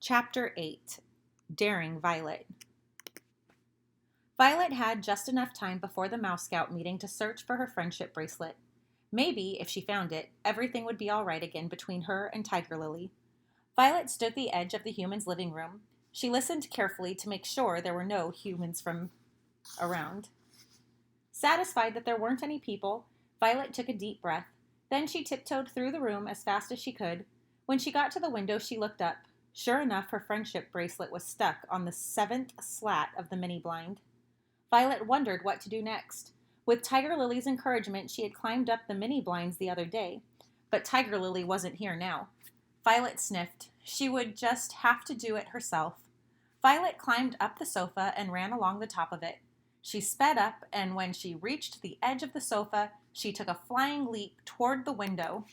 Chapter 8 Daring Violet. Violet had just enough time before the Mouse Scout meeting to search for her friendship bracelet. Maybe, if she found it, everything would be all right again between her and Tiger Lily. Violet stood at the edge of the humans' living room. She listened carefully to make sure there were no humans from around. Satisfied that there weren't any people, Violet took a deep breath. Then she tiptoed through the room as fast as she could. When she got to the window, she looked up. Sure enough, her friendship bracelet was stuck on the 7th slat of the mini blind. Violet wondered what to do next. With Tiger Lily's encouragement, she had climbed up the mini blinds the other day, but Tiger Lily wasn't here now. Violet sniffed. She would just have to do it herself. Violet climbed up the sofa and ran along the top of it. She sped up, and when she reached the edge of the sofa, she took a flying leap toward the window.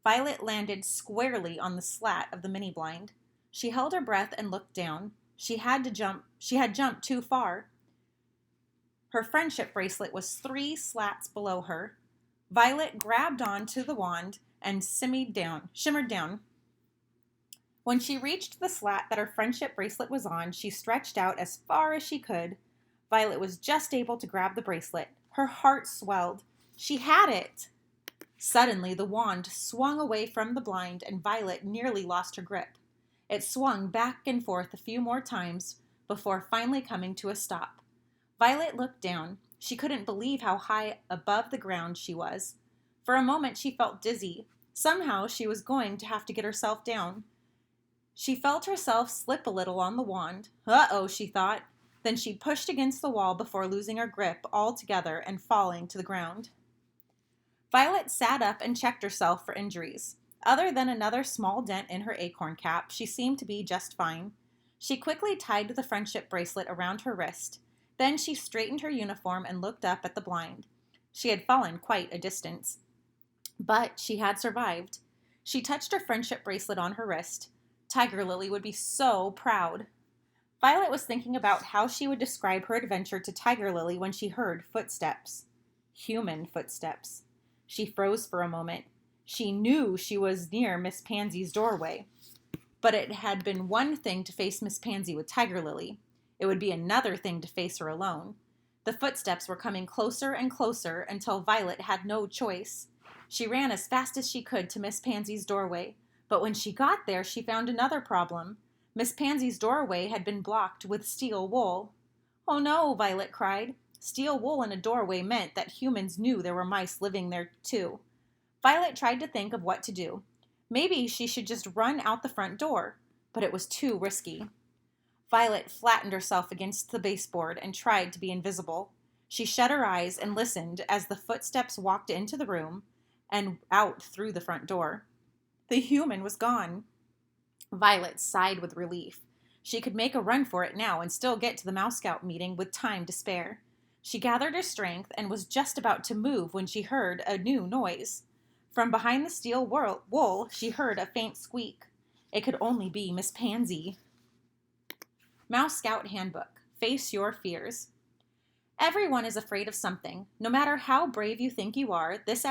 Violet landed squarely on the slat of the mini blind. She held her breath and looked down. She had jumped too far. Her friendship bracelet was 3 slats below her. Violet grabbed onto the wand and shimmered down. When she reached the slat that her friendship bracelet was on, she stretched out as far as she could. Violet was just able to grab the bracelet. Her heart swelled. She had it! Suddenly, the wand swung away from the blind, and Violet nearly lost her grip. It swung back and forth a few more times before finally coming to a stop. Violet looked down. She couldn't believe how high above the ground she was. For a moment, she felt dizzy. Somehow, she was going to have to get herself down. She felt herself slip a little on the wand. Uh-oh, she thought. Then she pushed against the wall before losing her grip altogether and falling to the ground. Violet sat up and checked herself for injuries. Other than another small dent in her acorn cap, she seemed to be just fine. She quickly tied the friendship bracelet around her wrist. Then she straightened her uniform and looked up at the blind. She had fallen quite a distance, but she had survived. She touched her friendship bracelet on her wrist. Tiger Lily would be so proud. Violet was thinking about how she would describe her adventure to Tiger Lily when she heard footsteps. Human footsteps. She froze for a moment. She knew she was near Miss Pansy's doorway. But it had been one thing to face Miss Pansy with Tiger Lily. It would be another thing to face her alone. The footsteps were coming closer and closer until Violet had no choice. She ran as fast as she could to Miss Pansy's doorway. But when she got there, she found another problem. Miss Pansy's doorway had been blocked with steel wool. "Oh no," Violet cried. Steel wool in a doorway meant that humans knew there were mice living there too. Violet tried to think of what to do. Maybe she should just run out the front door, but it was too risky. Violet flattened herself against the baseboard and tried to be invisible. She shut her eyes and listened as the footsteps walked into the room and out through the front door. The human was gone. Violet sighed with relief. She could make a run for it now and still get to the Mouse Scout meeting with time to spare. She gathered her strength and was just about to move when she heard a new noise. From behind the steel wool, she heard a faint squeak. It could only be Miss Pansy. Mouse Scout Handbook. Face your fears. Everyone is afraid of something. No matter how brave you think you are, this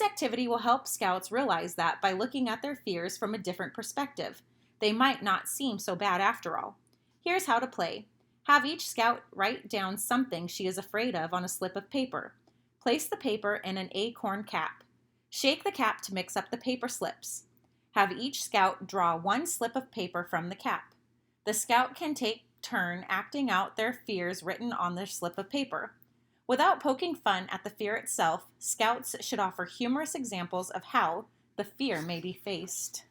activity will help Scouts realize that by looking at their fears from a different perspective. They might not seem so bad after all. Here's how to play. Have each Scout write down something she is afraid of on a slip of paper. Place the paper in an acorn cap. Shake the cap to mix up the paper slips. Have each Scout draw one slip of paper from the cap. The Scout can take turn acting out their fears written on their slip of paper. Without poking fun at the fear itself, Scouts should offer humorous examples of how the fear may be faced.